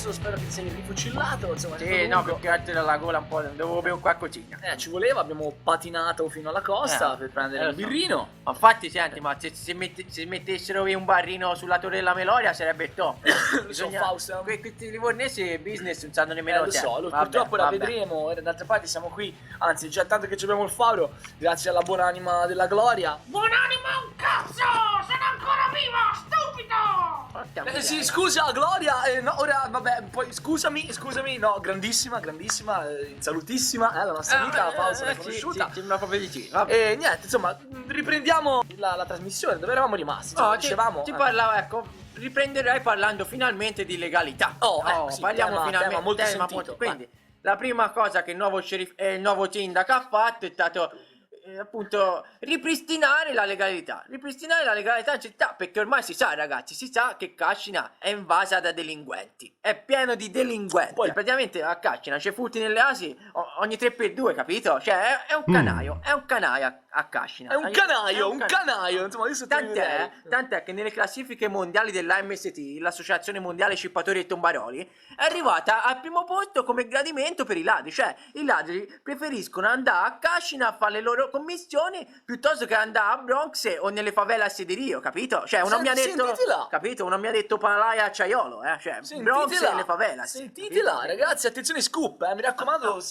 adesso spero che ti sei rifucillato, insomma. Sì, no, più che altro dalla gola un po', dovevo bere qualcosina. Ci voleva, abbiamo patinato fino alla costa per prendere un lo so. birrino. Ma infatti, senti, ma se mettessero un barrino sulla Torre della Meloria sarebbe top. Lo so, Fausto. Questi livornesi business non sanno nemmeno Lo so, tempo. purtroppo la Vabbè. vedremo. D'altra parte siamo qui, anzi, già tanto che abbiamo il Fabro, grazie alla buonanima della Gloria. Buonanima un cazzo! Sono ancora viva, stupido! Porca Sì, miseria. scusa Gloria, no, ora vabbè, poi scusami, no, grandissima, salutissima, la nostra amica Fausto l'hai conosciuta. Sì, sembra proprio di sì. Vabbè. E niente, insomma, riprendiamo la trasmissione, dove eravamo rimasti? No, Dicevamo. ti parlavo, ecco, riprenderei parlando finalmente di legalità. Sì, parliamo tema finalmente molto tema sentito. quindi la prima cosa che il nuovo sindaco ha fatto è stato appunto ripristinare la legalità in città, perché ormai si sa, ragazzi, si sa che Cascina è invasa da delinquenti, è pieno di delinquenti. Poi praticamente a Cascina c'è furti nelle asi ogni 3x2, capito? Cioè è un canaio, a Cascina. È un canaio, insomma, io Tant'è che nelle classifiche mondiali dell'AMST, l'Associazione Mondiale Scippatori e Tombaroli, è arrivata al primo posto come gradimento per i ladri. Cioè, i ladri preferiscono andare a Cascina a fare le loro commissioni piuttosto che andare a Bronx o nelle favela a Sederio, capito? Cioè, uno mi ha detto, capito? Uno mi ha detto Palaia Acciaiolo, cioè, Bronx e le favela. Sentitela, ragazzi, attenzione scoop, mi raccomando,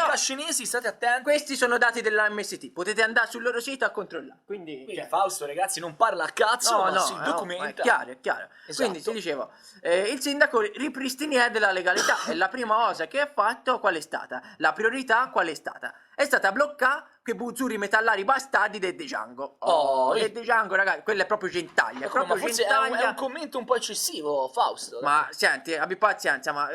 cascinesi, state attenti. Questi sono dati dell'AMST, potete andare sul loro sito a controllare. Quindi Fausto, ragazzi, non parla a cazzo, ma si documenta. È chiaro. Esatto. Quindi ti dicevo, il sindaco ripristiniere della legalità e la prima cosa che ha fatto qual è stata? La priorità qual è stata? È stata bloccare quei buzzuri metallari bastardi del Django. Del Django, ragazzi, quello è proprio gentaglia. Ma forse è un commento un po' eccessivo, Fausto. Ma senti, abbi pazienza, ma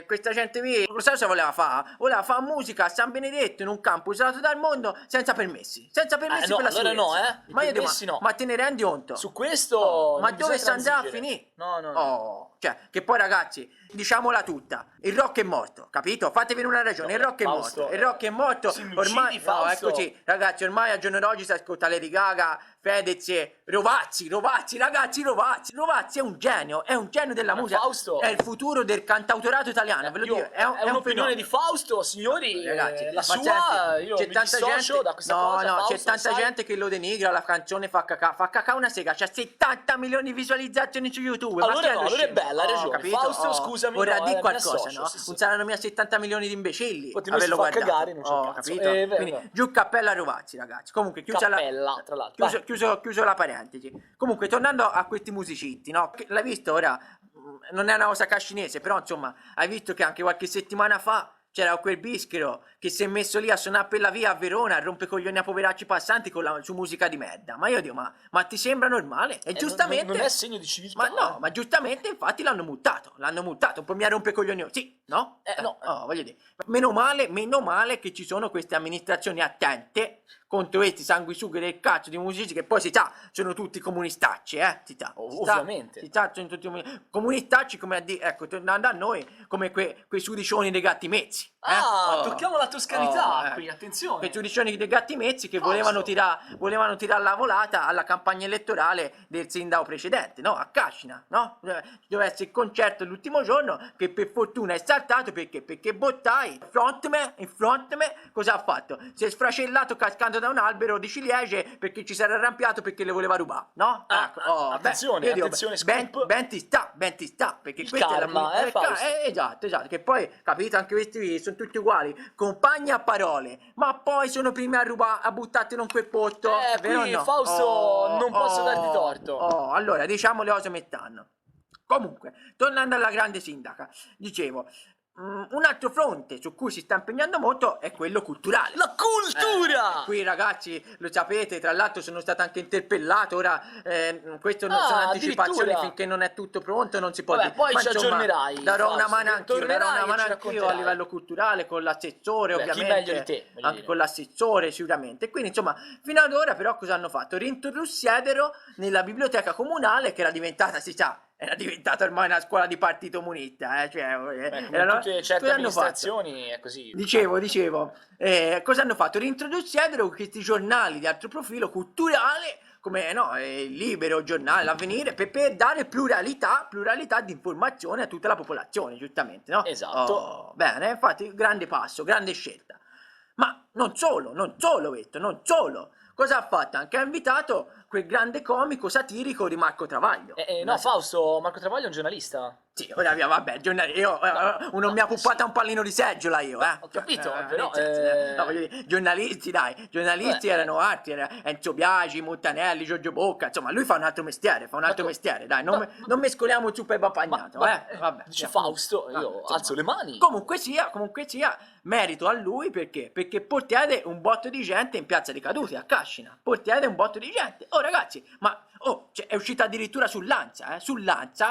questa gente qui, lo sai cosa voleva fare? Voleva fare musica a San Benedetto in un campo isolato dal mondo senza permessi. Senza permessi no, per la allora sicurezza. no, Ma io dico, no. ma te ne rendi conto? Su questo ma dove sta andando a finire? No. Cioè, che poi ragazzi, diciamola tutta, il rock è morto, capito? Fatevi una ragione, il rock è Fausto, morto, il rock è morto, ormai, Fausto. no, è così, ragazzi, ormai al giorno d'oggi si ascolta Lady Gaga, Fedez, Rovazzi, ragazzi, Rovazzi è un genio della musica, Fausto, è il futuro del cantautorato italiano, ve lo dico, è un'opinione di Fausto, signori, ragazzi, la sua, io mi dissocio da questa cosa, Fausto, c'è tanta gente che lo denigra, la canzone fa cacà una sega, c'ha 70 milioni di visualizzazioni su YouTube, allora è bella, hai ragione, capito? Fausto, scusami, vorrà dire qualcosa, associo, no? sì. Non saranno mica 70 milioni di imbecilli averlo guardato. cagare, non c'è cazzo. Capito? Quindi giù cappella a Rovazzi, ragazzi. Comunque chiusa cappella, tra l'altro. Chiuso la parentesi. Comunque tornando a questi musicisti, no? L'hai visto ora? Non è una cosa cascinese, però insomma, hai visto che anche qualche settimana fa c'era quel bischero che si è messo lì a suonare per la via a Verona, a rompecoglioni a poveracci passanti su musica di merda. Ma io dico, ma ti sembra normale? E giustamente non è segno di civiltà. Ma no, ma giustamente infatti l'hanno multato, un po' mi rompecoglioni. Sì, no? No. Voglio dire, meno male che ci sono queste amministrazioni attente contro questi sanguisughe del cazzo di musicisti che poi si sa, sono tutti comunistacci, ovviamente. Si sa, sono tutti comunistacci, come a dire, ecco, tornando a noi, come quei sudicioni dei gatti mezzi. Tocchiamo la toscanità qui, attenzione. Quei sudicioni dei gatti mezzi che volevano tirare la volata alla campagna elettorale del sindaco precedente, no? A Cascina, no? Doveva essere il concerto l'ultimo giorno, che per fortuna è saltato perché Bottai, il frontman, cosa ha fatto? Si è sfracellato cascando da un albero di ciliegie perché ci si era arrampiato perché le voleva rubare, no? Attenzione, scoop. Ben ti sta, perché questa karma, è la esatto, che poi, capito, anche questi sono tutti uguali, compagni a parole, ma poi sono primi a rubare, a buttartelo in quel posto, vero? Qui No? Fausto non posso darti torto. Allora, diciamo le cose mettano. Comunque, tornando alla grande sindaca, dicevo, un altro fronte su cui si sta impegnando molto è quello culturale. La cultura! Qui ragazzi, lo sapete, tra l'altro sono stato anche interpellato, ora questo non sono anticipazioni, finché non è tutto pronto, non si può dire. Poi ma ci insomma, aggiornerai. darò una mano Tornerai anch'io a livello culturale, con l'assessore ovviamente. Chi meglio di te? Anche con l'assessore sicuramente. Quindi insomma, fino ad ora però cosa hanno fatto? Reintrodussero nella biblioteca comunale, che era diventata, si sa, era diventata ormai una scuola di partito comunista, cioè, Come erano- tutte certe cosa hanno fatto? amministrazioni è così. Dicevo, cosa hanno fatto? Reintroducessero questi giornali di alto profilo culturale, come no, il Libero, giornale, l'Avvenire, per dare pluralità di informazione a tutta la popolazione, giustamente, no? Esatto. Oh, bene, infatti, grande passo, grande scelta. Ma non solo, questo, non solo. Cosa ha fatto? Anche ha invitato quel grande comico satirico di Marco Travaglio. No, Fausto, Marco Travaglio è un giornalista. Sì, ora via, vabbè, io uno mi ha puppato un pallino di seggiola io, Ho capito, però, nel senso, no, voglio dire, giornalisti erano altri, era Enzo Biagi, Montanelli, Giorgio Bocca, insomma, lui fa un altro mestiere, dai, non mescoliamo il zuppa e bagnato, vabbè. Dice andiamo. Fausto, No, io insomma, alzo le mani. Comunque sia, merito a lui perché portiate un botto di gente in Piazza dei Caduti, a Cascina, portiate un botto di gente. Oh ragazzi, cioè, è uscito addirittura sull'Ansa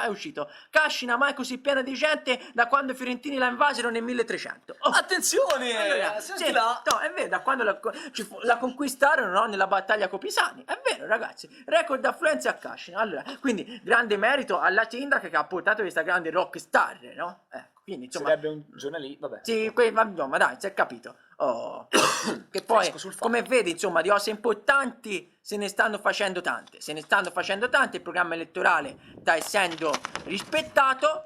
è uscito Cascina mai così piena di gente da quando i fiorentini la invasero nel 1300. Attenzione! Allora, senti sì, là. no, è vero, da quando la conquistarono, no, nella battaglia con Pisani, è vero ragazzi, record affluenza a Cascina. Allora, quindi grande merito alla sindaca che ha portato questa grande rock star, no? Quindi insomma, Sarebbe un giornalista, vabbè. sì, ma dai, si è capito. Oh. Che poi, Fresco sul fatto. come vedi, insomma, di cose importanti se ne stanno facendo tante. Il programma elettorale sta essendo rispettato,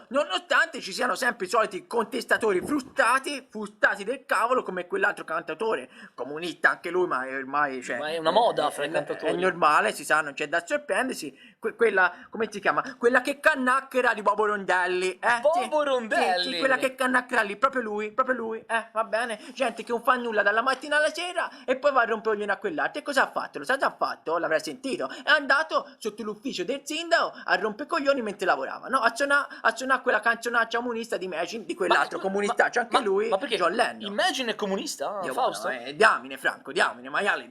nonostante ci siano sempre i soliti contestatori frustrati del cavolo, come quell'altro cantatore, comunista anche lui, ma ormai, cioè, Ma è una moda fra i cantatori. È normale, si sa, non c'è da sorprendersi. Quella, come si chiama? Quella che cannacchera di Bobo Rondelli. Bobo Sì, Rondelli? sì, quella che cannacchera lì, proprio lui, va bene? Gente che non fa nulla dalla mattina alla sera e poi va a rompergliene a quell'altro. E cosa ha fatto? Lo sa già fatto? L'avrai sentito. È andato sotto l'ufficio del sindaco a romper coglioni mentre lavorava, no? A suonare quella canzonaccia comunista di Imagine, di quell'altro comunista, c'è anche lui, Ma perché? John Lennon. Imagine è comunista, Dio, Fausto? diamine Franco, diamine, maiale,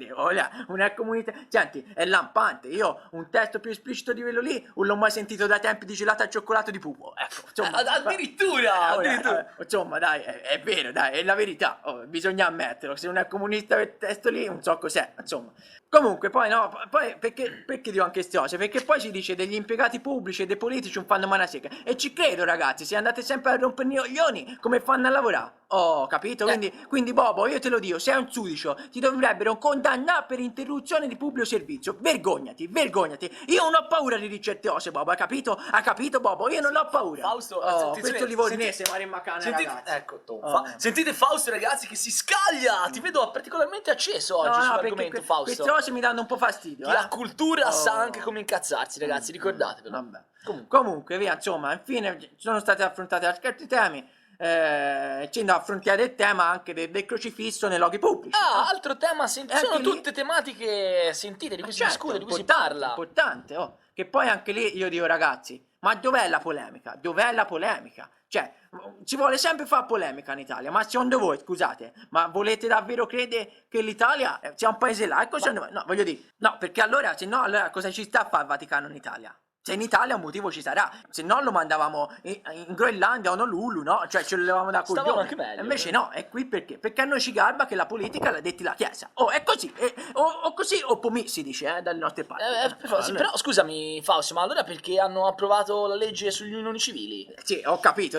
una comunità, senti, è lampante. Io un testo più esplicito di quello lì non l'ho mai sentito da tempi di gelato al cioccolato di Pupo, ecco, insomma, Addirittura! insomma, dai, è vero, dai, è la verità, bisogna ammetterlo. Se non è comunista quel testo lì, non so cos'è, insomma. Comunque, poi no, poi perché dico anche queste cose? Perché poi si dice degli impiegati pubblici e dei politici non fanno mai una sega. E ci credo, ragazzi, se andate sempre a rompermi i coglioni, come fanno a lavorare? Oh, capito? Quindi Bobo, io te lo dico, sei un sudicio, ti dovrebbero condannare per interruzione di pubblico servizio. Vergognati. Io non ho paura di certe cose, Bobo, hai capito? Bobo? Io non ho paura. Fausto, questo livornese, Marimmacana, ragazzi. Ecco, sentite Fausto, ragazzi, che si scaglia. Ti vedo particolarmente acceso oggi sull'argomento, Fausto. Queste cose mi danno un po' fastidio. La cultura sa anche come incazzarsi, ragazzi, ricordatevelo. Vabbè. Comunque, via, insomma, infine sono stati affrontati altri temi. Ci affrontiamo il tema anche del crocifisso nei luoghi pubblici. Altro tema sentito. Sono lì- tutte tematiche sentite, di cui si discute, di cui si parla. Importante, che poi anche lì io dico, ragazzi, ma dov'è la polemica? Cioè, ci vuole sempre fare polemica in Italia, ma secondo voi, scusate, ma volete davvero credere che l'Italia sia un paese laico? No, voglio dire, no, perché allora, se no, allora cosa ci sta a fare il Vaticano in Italia? Se in Italia un motivo ci sarà, se no lo mandavamo in Groenlandia o Honolulu, no? Cioè ce lo levavamo da Stavamo coglione. anche meglio. E invece no, è qui perché? Perché a noi ci garba che la politica l'ha detti la Chiesa. Oh, è così, o così o pomì si dice, dalle nostre parti. Sì, però scusami, Fausto, ma allora perché hanno approvato la legge sugli unioni civili? Sì, ho capito,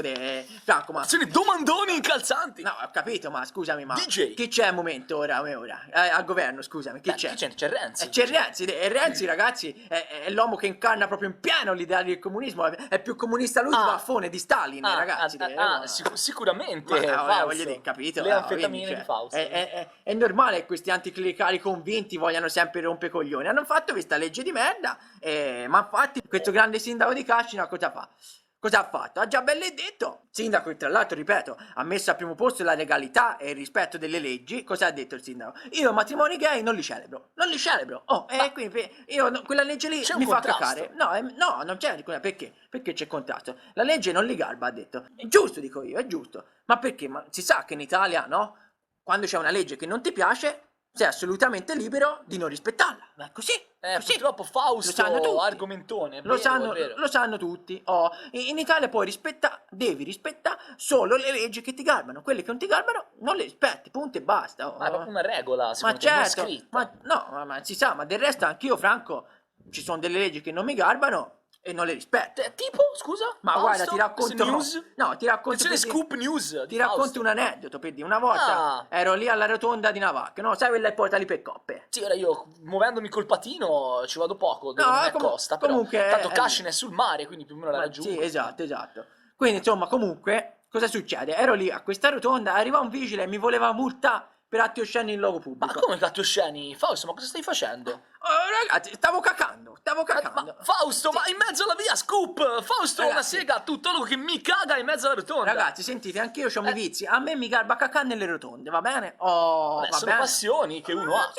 Franco, ma... Sono domandoni incalzanti! No, ho capito, ma scusami, ma... DJ. Chi c'è al momento ora? Al governo, scusami, chi c'è? C'è Renzi. C'è Renzi, e Renzi, ragazzi, è l'uomo che incarna proprio in pieno l'idea del comunismo. È più comunista lui di Maffone, di Stalin, ragazzi. Sicuramente. Ma, voglio dire, capito? Le anfetamine quindi, di Fausto. È normale che questi anticlericali convinti vogliano sempre rompere coglioni. Hanno fatto questa legge di merda, ma infatti questo grande sindaco di Cascina cosa fa? Cosa ha fatto? Ha già bello detto, sindaco che tra l'altro, ripeto, ha messo al primo posto la legalità e il rispetto delle leggi. Cosa ha detto il sindaco? Io matrimoni gay non li celebro. Quindi io quella legge lì mi fa cacare. No, non c'è perché? Perché c'è contrasto. La legge non li garba, ha detto. È giusto, dico io, è giusto. Ma perché? Ma si sa che in Italia, no? Quando c'è una legge che non ti piace, sei assolutamente libero di non rispettarla. Ma così. Purtroppo Fausto argomentone. Lo sanno tutti. In Italia poi devi rispettare solo le leggi che ti garbano. Quelle che non ti garbano non le rispetti, punto e basta. Ma è proprio una regola, Ma certo, ma si sa, ma del resto anch'io, Franco, ci sono delle leggi che non mi garbano e non le rispetta. Tipo, scusa? Ma Fausto? guarda, ti racconto. News? No, ti racconto. C'è le per dire- scoop news. Ti racconto un aneddoto per dire. Una volta Ah. ero lì alla rotonda di Navacca, no? Sai quella che porta lì per coppe? Sì, ora io muovendomi col patino ci vado poco, dove No, non è comu- costa, però comunque, tanto Cascina è sul mare, quindi più o meno la Ma raggiungo. sì, esatto. Quindi, insomma, comunque, cosa succede? Ero lì a questa rotonda, arriva un vigile e mi voleva multare per atti osceni in luogo Ma pubblico. come cazzo sceni? Fausto, ma cosa stai facendo? Oh, ragazzi, stavo cacando. Ma Fausto, ma in mezzo alla via, scoop! Fausto, una Ragazzi. sega, tuttologo che mi caga in mezzo alla rotonda. Ragazzi, sentite, anch'io ho i miei vizi. A me mi garba cacà nelle rotonde, va bene? Oh, Vabbè, va sono bene. passioni che uno ha.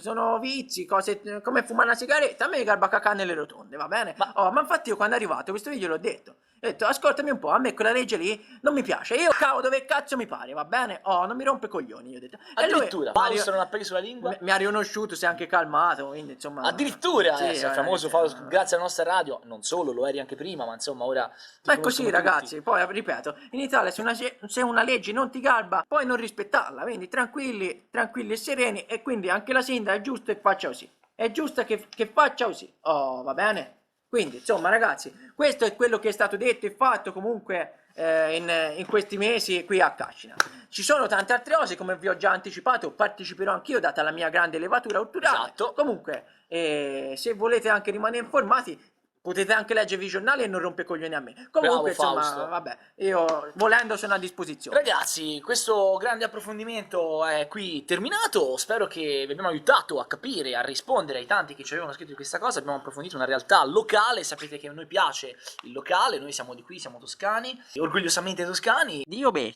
Sono vizi, cose come fumare una sigaretta. A me mi garba cacà nelle rotonde, va bene? Ma infatti io quando è arrivato questo video l'ho detto. Ho detto, ascoltami un po', a me quella legge lì non mi piace. Io cavo dove cazzo mi pare, va bene? Oh, non mi rompe i coglioni, io ho detto. E lui Addirittura, mi ha Fausto non ha preso la lingua. mi ha riconosciuto, si è anche calmato, quindi insomma. Addirittura, Sì, sei famoso Fausto, grazie alla nostra radio, non solo, lo eri anche prima, ma insomma ora... Ma è così, ragazzi. Poi ripeto, in Italia se una legge non ti garba, puoi non rispettarla. Quindi tranquilli e sereni. E quindi anche la sindaca è giusto che faccia così. È giusto che faccia così. Oh, va bene? Quindi, insomma, ragazzi, questo è quello che è stato detto e fatto comunque in questi mesi qui a Cascina. Ci sono tante altre cose, come vi ho già anticipato, parteciperò anch'io, data la mia grande levatura culturale. Esatto. Comunque, se volete anche rimanere informati, potete anche leggervi i giornali e non rompe coglioni a me. Comunque, Bravo, insomma, Fausto. vabbè, io volendo sono a disposizione. Ragazzi, questo grande approfondimento è qui terminato, spero che vi abbiamo aiutato a capire, a rispondere ai tanti che ci avevano scritto di questa cosa, abbiamo approfondito una realtà locale, sapete che a noi piace il locale, noi siamo di qui, siamo toscani, orgogliosamente toscani, Dio beh.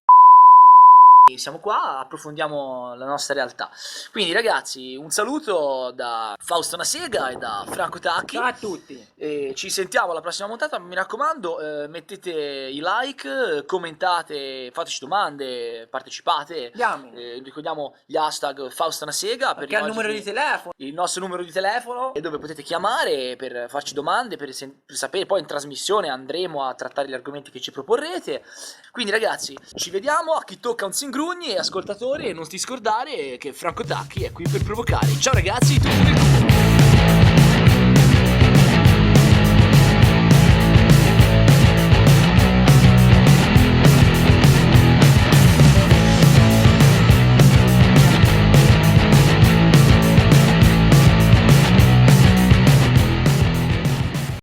siamo qua, approfondiamo la nostra realtà. Quindi ragazzi, un saluto da Fausto Nasega e da Franco Tacchi. Ciao a tutti. E ci sentiamo alla prossima puntata, mi raccomando, mettete i like, commentate, fateci domande, partecipate. Diamine. Ricordiamo gli hashtag Fausto Nasega per Che ha il i numero di nostri- telefono. il nostro numero di telefono e dove potete chiamare per farci domande, per sapere. Poi in trasmissione andremo a trattare gli argomenti che ci proporrete. Quindi ragazzi, ci vediamo, a chi tocca un Singrugni e ascoltatori, e non ti scordare che Franco Tacchi è qui per provocare. Ciao ragazzi, tutto del